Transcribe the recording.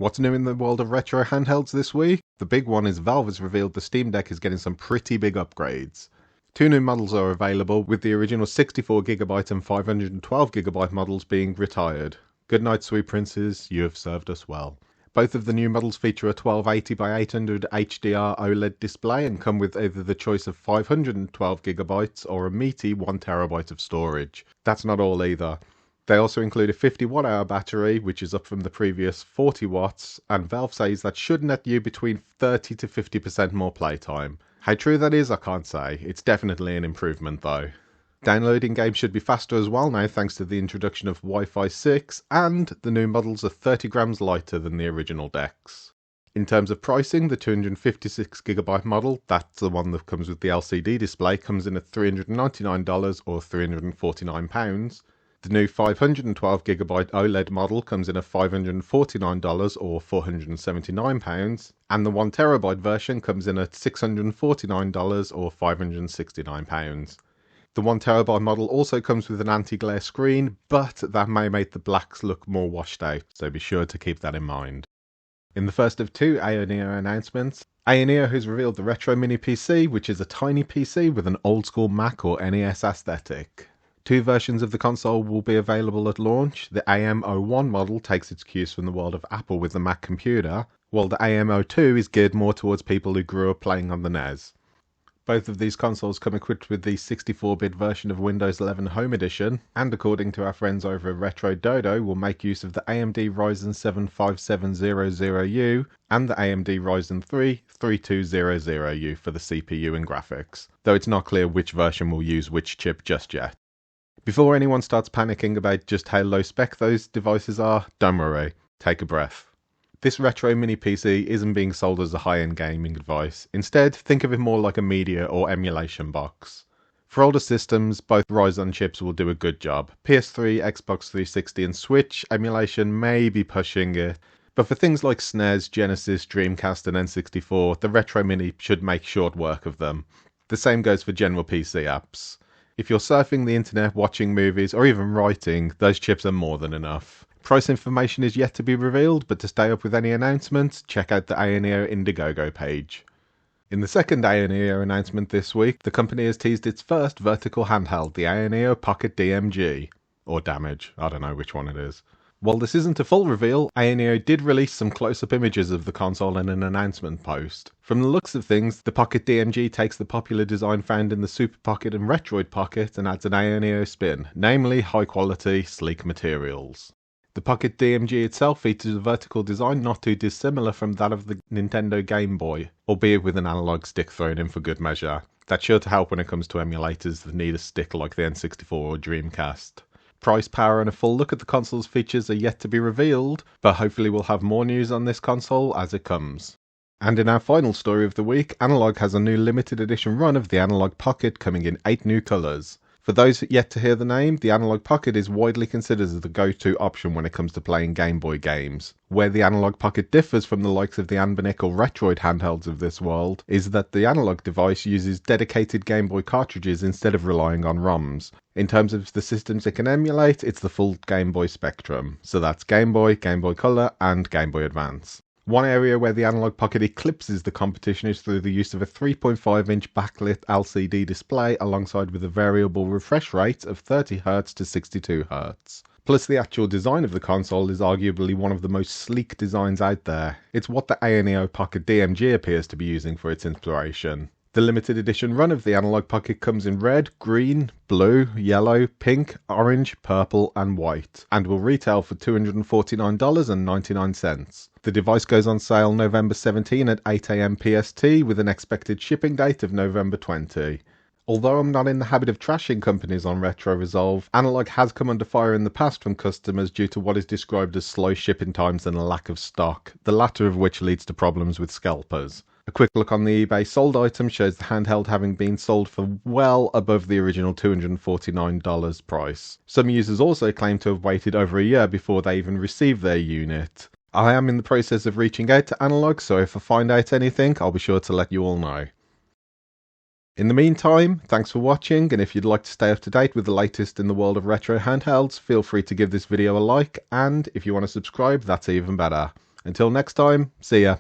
What's new in the world of retro handhelds this week? The big one is Valve has revealed the Steam Deck is getting some pretty big upgrades. Two new models are available, with the original 64GB and 512GB models being retired. Good night, sweet princes, you have served us well. Both of the new models feature a 1280x800 HDR OLED display and come with either the choice of 512GB or a meaty 1TB of storage. That's not all either. They also include a 50 watt-hour battery, which is up from the previous 40 watts, and Valve says that should net you between 30 to 50% more playtime. How true that is, I can't say. It's definitely an improvement though. Downloading games should be faster as well now thanks to the introduction of Wi-Fi 6, and the new models are 30 grams lighter than the original decks. In terms of pricing, the 256GB model, that's the one that comes with the LCD display, comes in at $399 or £349. The new 512GB OLED model comes in at $549 or £479, and the 1TB version comes in at $649 or £569. The 1TB model also comes with an anti-glare screen, but that may make the blacks look more washed out, so be sure to keep that in mind. In the first of two AYANEO announcements, AYANEO has revealed the Retro Mini PC, which is a tiny PC with an old school Mac or NES aesthetic. Two versions of the console will be available at launch. The AM01 model takes its cues from the world of Apple with the Mac computer, while the AM02 is geared more towards people who grew up playing on the NES. Both of these consoles come equipped with the 64-bit version of Windows 11 Home Edition, and according to our friends over at Retro Dodo, will make use of the AMD Ryzen 7 5700U and the AMD Ryzen 3 3200U for the CPU and graphics, though it's not clear which version will use which chip just yet. Before anyone starts panicking about just how low spec those devices are, don't worry, take a breath. This Retro Mini PC isn't being sold as a high-end gaming device. Instead, think of it more like a media or emulation box. For older systems, both Ryzen chips will do a good job. PS3, Xbox 360 and Switch emulation may be pushing it, but for things like SNES, Genesis, Dreamcast and N64, the Retro Mini should make short work of them. The same goes for general PC apps. If you're surfing the internet, watching movies, or even writing, those chips are more than enough. Price information is yet to be revealed, but to stay up with any announcements, check out the AYANEO Indiegogo page. In the second AYANEO announcement this week, the company has teased its first vertical handheld, the AYANEO Pocket DMG. Or Damage, I don't know which one it is. While this isn't a full reveal, AYANEO did release some close-up images of the console in an announcement post. From the looks of things, the Pocket DMG takes the popular design found in the Super Pocket and Retroid Pocket and adds an AYANEO spin, namely high-quality, sleek materials. The Pocket DMG itself features a vertical design not too dissimilar from that of the Nintendo Game Boy, albeit with an analog stick thrown in for good measure. That's sure to help when it comes to emulators that need a stick like the N64 or Dreamcast. Price, power and a full look at the console's features are yet to be revealed, but hopefully we'll have more news on this console as it comes. And in our final story of the week, Analogue has a new limited edition run of the Analogue Pocket coming in 8 new colours. For those yet to hear the name, the Analogue Pocket is widely considered as the go-to option when it comes to playing Game Boy games. Where the Analogue Pocket differs from the likes of the Anbanic or Retroid handhelds of this world is that the Analogue device uses dedicated Game Boy cartridges instead of relying on ROMs. In terms of the systems it can emulate, it's the full Game Boy spectrum. So that's Game Boy, Game Boy Color and Game Boy Advance. One area where the Analogue Pocket eclipses the competition is through the use of a 3.5-inch backlit LCD display alongside with a variable refresh rate of 30Hz to 62Hz. Plus the actual design of the console is arguably one of the most sleek designs out there. It's what the AYANEO Pocket DMG appears to be using for its inspiration. The limited edition run of the Analogue Pocket comes in red, green, blue, yellow, pink, orange, purple and white, and will retail for $249.99. The device goes on sale November 17 at 8 AM PST with an expected shipping date of November 20. Although I'm not in the habit of trashing companies on Retro Resolve, Analogue has come under fire in the past from customers due to what is described as slow shipping times and a lack of stock, the latter of which leads to problems with scalpers. A quick look on the eBay sold item shows the handheld having been sold for well above the original $249 price. Some users also claim to have waited over a year before they even received their unit. I am in the process of reaching out to Analogue, so if I find out anything, I'll be sure to let you all know. In the meantime, thanks for watching, and if you'd like to stay up to date with the latest in the world of retro handhelds, feel free to give this video a like, and if you want to subscribe, that's even better. Until next time, see ya.